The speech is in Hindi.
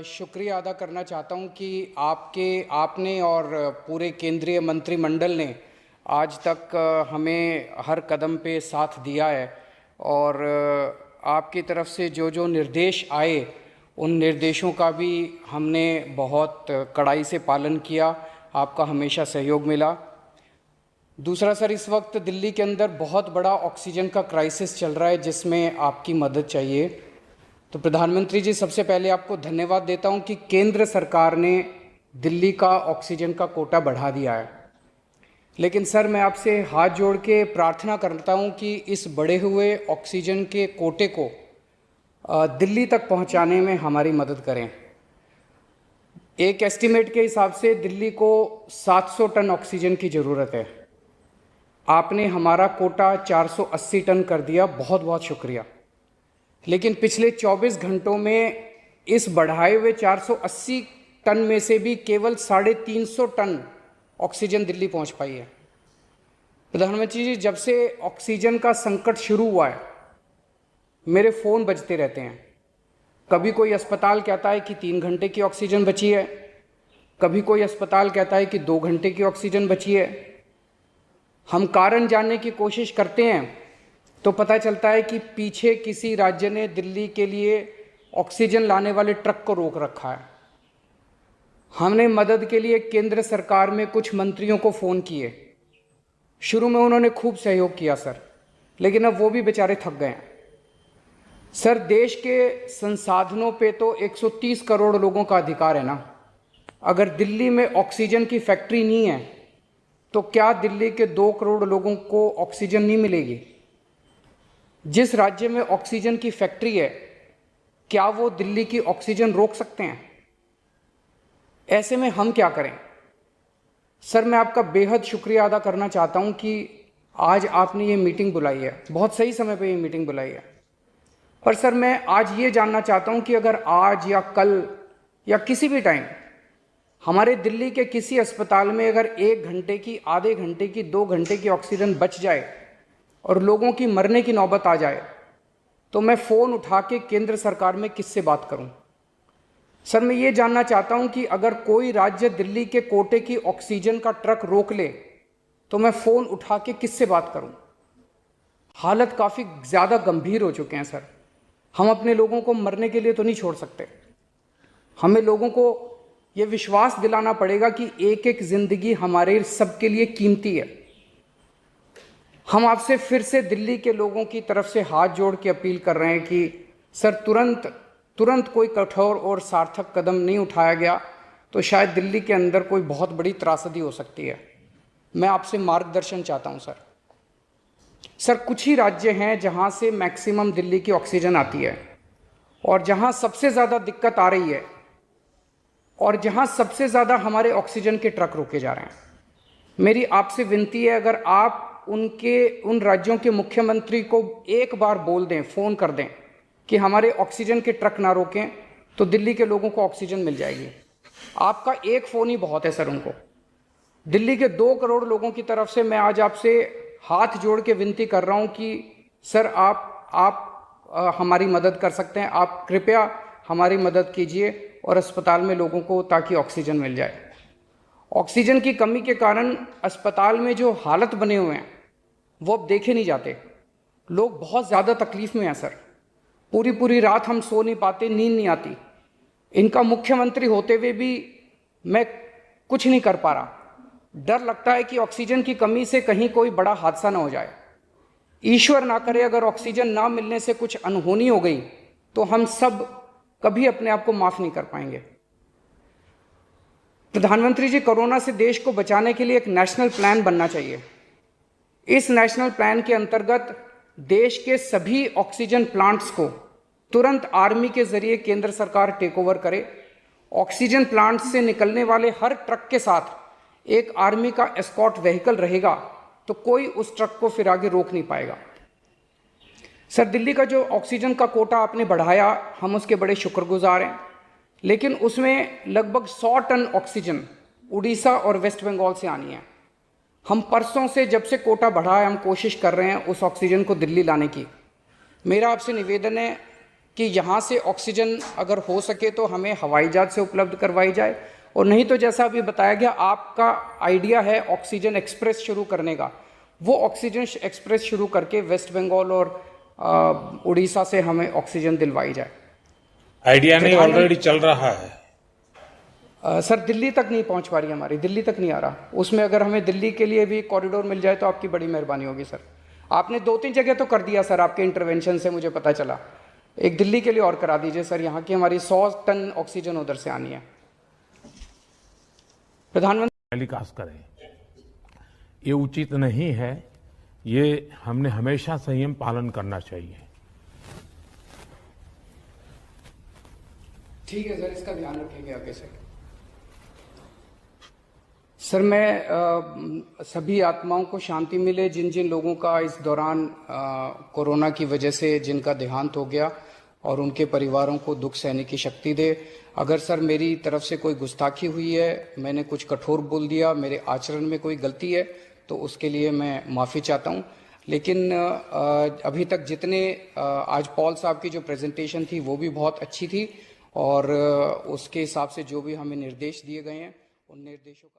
शुक्रिया अदा करना चाहता हूं कि आपने और पूरे केंद्रीय मंत्रिमंडल ने आज तक हमें हर कदम पे साथ दिया है और आपकी तरफ से जो जो निर्देश आए उन निर्देशों का भी हमने बहुत कड़ाई से पालन किया। आपका हमेशा सहयोग मिला। दूसरा सर, इस वक्त दिल्ली के अंदर बहुत बड़ा ऑक्सीजन का क्राइसिस चल रहा है जिसमें आपकी मदद चाहिए। तो प्रधानमंत्री जी, सबसे पहले आपको धन्यवाद देता हूं कि केंद्र सरकार ने दिल्ली का ऑक्सीजन का कोटा बढ़ा दिया है। लेकिन सर, मैं आपसे हाथ जोड़ के प्रार्थना करता हूं कि इस बढ़े हुए ऑक्सीजन के कोटे को दिल्ली तक पहुंचाने में हमारी मदद करें। एक एस्टीमेट के हिसाब से दिल्ली को 700 टन ऑक्सीजन की ज़रूरत है। आपने हमारा कोटा 480 टन कर दिया, बहुत बहुत शुक्रिया। लेकिन पिछले 24 घंटों में इस बढ़ाए हुए 480 टन में से भी केवल 350 टन ऑक्सीजन दिल्ली पहुंच पाई है। प्रधानमंत्री जी, जब से ऑक्सीजन का संकट शुरू हुआ है मेरे फ़ोन बजते रहते हैं। कभी कोई अस्पताल कहता है कि 3 घंटे की ऑक्सीजन बची है, कभी कोई अस्पताल कहता है कि 2 घंटे की ऑक्सीजन बची है। हम कारण जानने की कोशिश करते हैं तो पता चलता है कि पीछे किसी राज्य ने दिल्ली के लिए ऑक्सीजन लाने वाले ट्रक को रोक रखा है। हमने मदद के लिए केंद्र सरकार में कुछ मंत्रियों को फ़ोन किए। शुरू में उन्होंने खूब सहयोग किया सर, लेकिन अब वो भी बेचारे थक गए हैं। सर, देश के संसाधनों पे तो 130 करोड़ लोगों का अधिकार है ना। अगर दिल्ली में ऑक्सीजन की फैक्ट्री नहीं है तो क्या दिल्ली के 2 करोड़ लोगों को ऑक्सीजन नहीं मिलेगी? जिस राज्य में ऑक्सीजन की फैक्ट्री है, क्या वो दिल्ली की ऑक्सीजन रोक सकते हैं? ऐसे में हम क्या करें? सर, मैं आपका बेहद शुक्रिया अदा करना चाहता हूं कि आज आपने ये मीटिंग बुलाई है। बहुत सही समय पे ये मीटिंग बुलाई है। पर सर, मैं आज ये जानना चाहता हूं कि अगर आज या कल या किसी भी टाइम हमारे दिल्ली के किसी अस्पताल में अगर 1 घंटे की, आधे घंटे की, 2 घंटे की ऑक्सीजन बच जाए और लोगों की मरने की नौबत आ जाए तो मैं फ़ोन उठा के केंद्र सरकार में किससे बात करूं? सर, मैं ये जानना चाहता हूं कि अगर कोई राज्य दिल्ली के कोटे की ऑक्सीजन का ट्रक रोक ले तो मैं फ़ोन उठा के किससे बात करूं? हालत काफ़ी ज़्यादा गंभीर हो चुके हैं सर। हम अपने लोगों को मरने के लिए तो नहीं छोड़ सकते। हमें लोगों को ये विश्वास दिलाना पड़ेगा कि एक एक जिंदगी हमारे सबके लिए कीमती है। हम आपसे फिर से दिल्ली के लोगों की तरफ से हाथ जोड़ के अपील कर रहे हैं कि सर, तुरंत कोई कठोर और सार्थक कदम नहीं उठाया गया तो शायद दिल्ली के अंदर कोई बहुत बड़ी त्रासदी हो सकती है। मैं आपसे मार्गदर्शन चाहता हूं सर। सर, कुछ ही राज्य हैं जहां से मैक्सिमम दिल्ली की ऑक्सीजन आती है और जहां सबसे ज़्यादा दिक्कत आ रही है और जहां सबसे ज़्यादा हमारे ऑक्सीजन के ट्रक रोके जा रहे हैं। मेरी आपसे विनती है, अगर आप उन राज्यों के मुख्यमंत्री को एक बार बोल दें, फ़ोन कर दें कि हमारे ऑक्सीजन के ट्रक ना रोकें तो दिल्ली के लोगों को ऑक्सीजन मिल जाएगी। आपका एक फ़ोन ही बहुत है सर उनको। दिल्ली के 2 करोड़ लोगों की तरफ से मैं आज आपसे हाथ जोड़ के विनती कर रहा हूं कि सर, आप हमारी मदद कर सकते हैं। आप कृपया हमारी मदद कीजिए और अस्पताल में लोगों को ताकि ऑक्सीजन मिल जाए। ऑक्सीजन की कमी के कारण अस्पताल में जो हालत बने हुए हैं वो अब देखे नहीं जाते। लोग बहुत ज़्यादा तकलीफ में हैं सर। पूरी रात हम सो नहीं पाते, नींद नहीं आती। इनका मुख्यमंत्री होते हुए भी मैं कुछ नहीं कर पा रहा। डर लगता है कि ऑक्सीजन की कमी से कहीं कोई बड़ा हादसा ना हो जाए। ईश्वर ना करे अगर ऑक्सीजन ना मिलने से कुछ अनहोनी हो गई तो हम सब कभी अपने आप को माफ़ नहीं कर पाएंगे। प्रधानमंत्री जी, कोरोना से देश को बचाने के लिए एक नेशनल प्लान बनना चाहिए। इस नेशनल प्लान के अंतर्गत देश के सभी ऑक्सीजन प्लांट्स को तुरंत आर्मी के जरिए केंद्र सरकार टेक ओवर करे। ऑक्सीजन प्लांट से निकलने वाले हर ट्रक के साथ एक आर्मी का एस्कॉर्ट व्हीकल रहेगा तो कोई उस ट्रक को फिर आगे रोक नहीं पाएगा। सर, दिल्ली का जो ऑक्सीजन का कोटा आपने बढ़ाया, हम उसके बड़े शुक्रगुजार हैं। लेकिन उसमें लगभग 100 टन ऑक्सीजन उड़ीसा और वेस्ट बंगाल से आनी है। हम परसों से, जब से कोटा बढ़ा है, हम कोशिश कर रहे हैं उस ऑक्सीजन को दिल्ली लाने की। मेरा आपसे निवेदन है कि यहाँ से ऑक्सीजन अगर हो सके तो हमें हवाई जहाज से उपलब्ध करवाई जाए, और नहीं तो जैसा अभी बताया गया आपका आइडिया है ऑक्सीजन एक्सप्रेस शुरू करने का, वो ऑक्सीजन एक्सप्रेस शुरू करके वेस्ट बंगाल और उड़ीसा से हमें ऑक्सीजन दिलवाई जाए। आइडिया नहीं, ऑलरेडी चल रहा है। सर दिल्ली तक नहीं पहुंच पा रही, हमारी दिल्ली तक नहीं आ रहा। उसमें अगर हमें दिल्ली के लिए भी कॉरिडोर मिल जाए तो आपकी बड़ी मेहरबानी होगी सर। आपने 2-3 जगह तो कर दिया सर, आपके इंटरवेंशन से मुझे पता चला। एक दिल्ली के लिए और करा दीजिए सर, यहाँ की हमारी 100 टन ऑक्सीजन उधर से आनी है। प्रधानमंत्री टेलीकास्ट करें, ये उचित नहीं है। ये हमने हमेशा संयम पालन करना चाहिए। ठीक है सर, इसका ध्यान रखेंगे आगे से। सर मैं सभी आत्माओं को शांति मिले, जिन जिन लोगों का इस दौरान कोरोना की वजह से जिनका देहांत हो गया, और उनके परिवारों को दुख सहने की शक्ति दे। अगर सर मेरी तरफ से कोई गुस्ताखी हुई है, मैंने कुछ कठोर बोल दिया, मेरे आचरण में कोई गलती है, तो उसके लिए मैं माफ़ी चाहता हूं। लेकिन अभी तक जितने आज पॉल साहब की जो प्रेजेंटेशन थी वो भी बहुत अच्छी थी, और उसके हिसाब से जो भी हमें निर्देश दिए गए हैं उन निर्देशों का